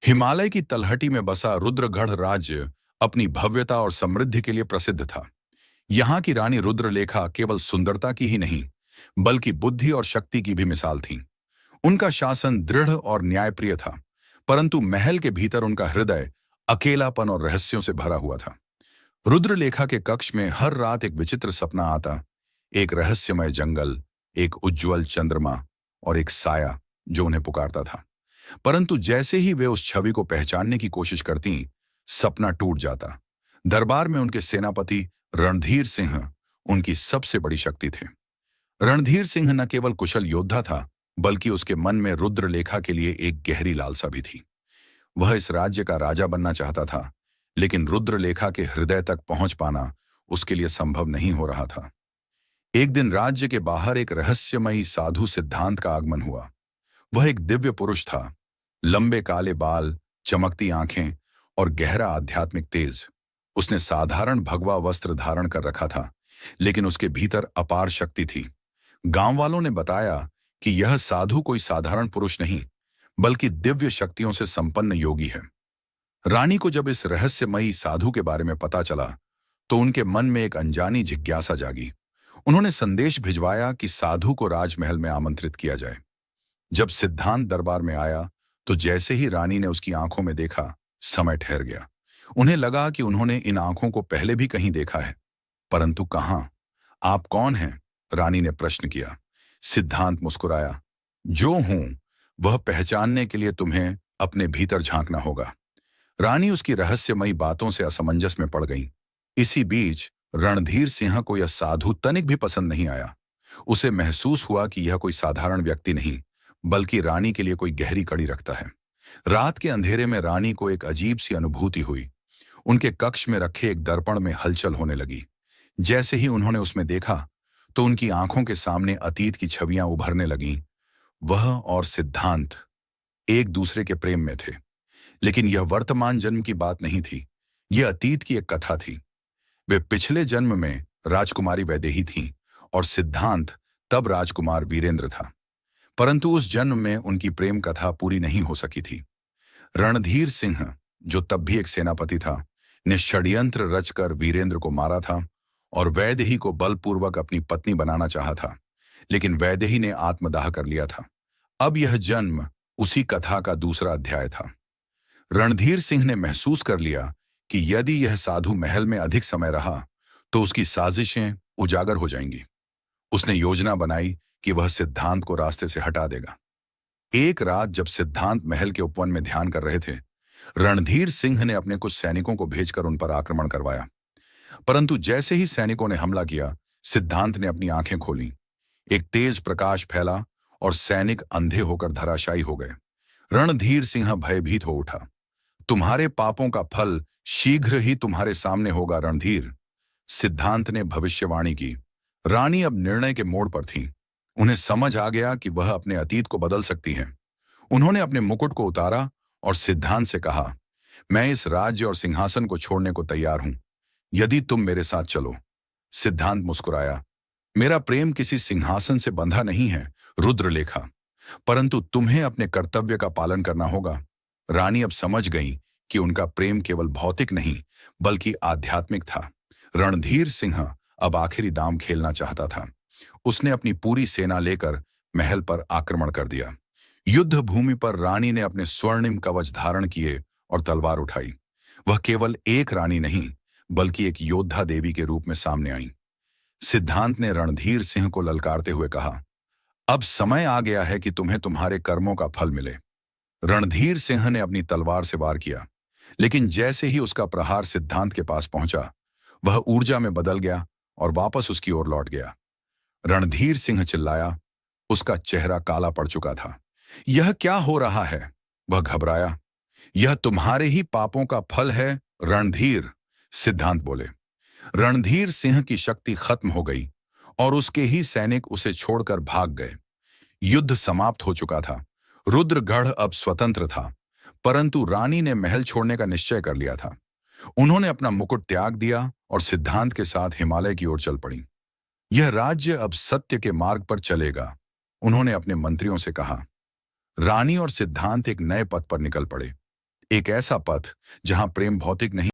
हिमालय की तलहटी में बसा रुद्रगढ़ राज्य अपनी भव्यता और समृद्धि के लिए प्रसिद्ध था। यहाँ की रानी रुद्रलेखा केवल सुंदरता की ही नहीं, बल्कि बुद्धि और शक्ति की भी मिसाल थी। उनका शासन दृढ़ और न्यायप्रिय था, परंतु महल के भीतर उनका हृदय अकेलापन और रहस्यों से भरा हुआ था। रुद्रलेखा के कक्ष में हर रात एक विचित्र सपना आता, एक रहस्यमय जंगल, एक उज्जवल चंद्रमा और एक साया जो उन्हें पुकारता था। परंतु जैसे ही वे उस छवि को पहचानने की कोशिश करती, सपना टूट जाता। दरबार में उनके सेनापति रणधीर सिंह उनकी सबसे बड़ी शक्ति थे। रणधीर सिंह न केवल कुशल योद्धा था, बल्कि उसके मन में रुद्रलेखा के लिए एक गहरी लालसा भी थी। वह इस राज्य का राजा बनना चाहता था, लेकिन रुद्रलेखा के हृदय तक पहुंच पाना उसके लिए संभव नहीं हो रहा था। एक दिन राज्य के बाहर एक रहस्यमयी साधु सिद्धांत का आगमन हुआ। वह एक दिव्य पुरुष था, लंबे काले बाल, चमकती आंखें और गहरा आध्यात्मिक तेज। उसने साधारण भगवा वस्त्र धारण कर रखा था, लेकिन उसके भीतर अपार शक्ति थी। गांव वालों ने बताया कि यह साधु कोई साधारण पुरुष नहीं, बल्कि दिव्य शक्तियों से संपन्न योगी है। रानी को जब इस रहस्यमयी साधु के बारे में पता चला, तो उनके मन में एक अनजानी जिज्ञासा जागी। उन्होंने संदेश भिजवाया कि साधु को राजमहल में आमंत्रित किया जाए। जब सिद्धांत दरबार में आया, तो जैसे ही रानी ने उसकी आंखों में देखा, समय ठहर गया। उन्हें लगा कि उन्होंने इन आंखों को पहले भी कहीं देखा है, परंतु कहां? आप कौन हैं? रानी ने प्रश्न किया। सिद्धांत मुस्कुराया। जो हूं वह पहचानने के लिए तुम्हें अपने भीतर झांकना होगा। रानी उसकी रहस्यमयी बातों से असमंजस में पड़ गई। इसी बीच रणधीर सिंह को यह साधु तनिक भी पसंद नहीं आया। उसे महसूस हुआ कि यह कोई साधारण व्यक्ति नहीं, बल्कि रानी के लिए कोई गहरी कड़ी रखता है। रात के अंधेरे में रानी को एक अजीब सी अनुभूति हुई। उनके कक्ष में रखे एक दर्पण में हलचल होने लगी। जैसे ही उन्होंने उसमें देखा, तो उनकी आंखों के सामने अतीत की छवियां उभरने लगीं। वह और सिद्धांत एक दूसरे के प्रेम में थे, लेकिन यह वर्तमान जन्म की बात नहीं थी। यह अतीत की एक कथा थी। वे पिछले जन्म में राजकुमारी वैदेही थीं और सिद्धांत तब राजकुमार वीरेंद्र था। परंतु उस जन्म में उनकी प्रेम कथा पूरी नहीं हो सकी थी। रणधीर सिंह, जो तब भी एक सेनापति था, ने षड्यंत्र रचकर वीरेंद्र को मारा था और वैदेही को बलपूर्वक अपनी पत्नी बनाना चाहा था, लेकिन वैदेही ने आत्मदाह कर लिया था। अब यह जन्म उसी कथा का दूसरा अध्याय था। रणधीर सिंह ने महसूस कर लिया कि यदि यह साधु महल में अधिक समय रहा, तो उसकी साजिशें उजागर हो जाएंगी। उसने योजना बनाई कि वह सिद्धांत को रास्ते से हटा देगा। एक रात जब सिद्धांत महल के उपवन में ध्यान कर रहे थे, रणधीर सिंह ने अपने कुछ सैनिकों को भेजकर उन पर आक्रमण करवाया। परंतु जैसे ही सैनिकों ने हमला किया, सिद्धांत ने अपनी आंखें खोलीं। एक तेज प्रकाश फैला और सैनिक अंधे होकर धराशायी हो गए। रणधीर सिंह भयभीत हो उठा। तुम्हारे पापों का फल शीघ्र ही तुम्हारे सामने होगा रणधीर, सिद्धांत ने भविष्यवाणी की। रानी अब निर्णय के मोड़ पर थी। उन्हें समझ आ गया कि वह अपने अतीत को बदल सकती हैं। उन्होंने अपने मुकुट को उतारा और सिद्धांत से कहा, मैं इस राज्य और सिंहासन को छोड़ने को तैयार हूं, यदि तुम मेरे साथ चलो। सिद्धांत मुस्कुराया। मेरा प्रेम किसी सिंहासन से बंधा नहीं है रुद्रलेखा, परंतु तुम्हें अपने कर्तव्य का पालन करना होगा। रानी अब समझ गई कि उनका प्रेम केवल भौतिक नहीं, बल्कि आध्यात्मिक था। रणधीर सिंह अब आखिरी दांव खेलना चाहता था। उसने अपनी पूरी सेना लेकर महल पर आक्रमण कर दिया। युद्ध भूमि पर रानी ने अपने स्वर्णिम कवच धारण किए और तलवार उठाई। वह केवल एक रानी नहीं, बल्कि एक योद्धा देवी के रूप में सामने आई। सिद्धांत ने रणधीर सिंह को ललकारते हुए कहा, अब समय आ गया है कि तुम्हें तुम्हारे कर्मों का फल मिले। रणधीर सिंह ने अपनी तलवार से वार किया, लेकिन जैसे ही उसका प्रहार सिद्धांत के पास पहुंचा, वह ऊर्जा में बदल गया और वापस उसकी ओर लौट गया। रणधीर सिंह चिल्लाया। उसका चेहरा काला पड़ चुका था। यह क्या हो रहा है? वह घबराया। यह तुम्हारे ही पापों का फल है रणधीर, सिद्धांत बोले। रणधीर सिंह की शक्ति खत्म हो गई और उसके ही सैनिक उसे छोड़कर भाग गए। युद्ध समाप्त हो चुका था। रुद्रगढ़ अब स्वतंत्र था, परंतु रानी ने महल छोड़ने का निश्चय कर लिया था। उन्होंने अपना मुकुट त्याग दिया और सिद्धांत के साथ हिमालय की ओर चल पड़ी। यह राज्य अब सत्य के मार्ग पर चलेगा, उन्होंने अपने मंत्रियों से कहा। रानी और सिद्धांत एक नए पथ पर निकल पड़े। एक ऐसा पथ जहां प्रेम भौतिक नहीं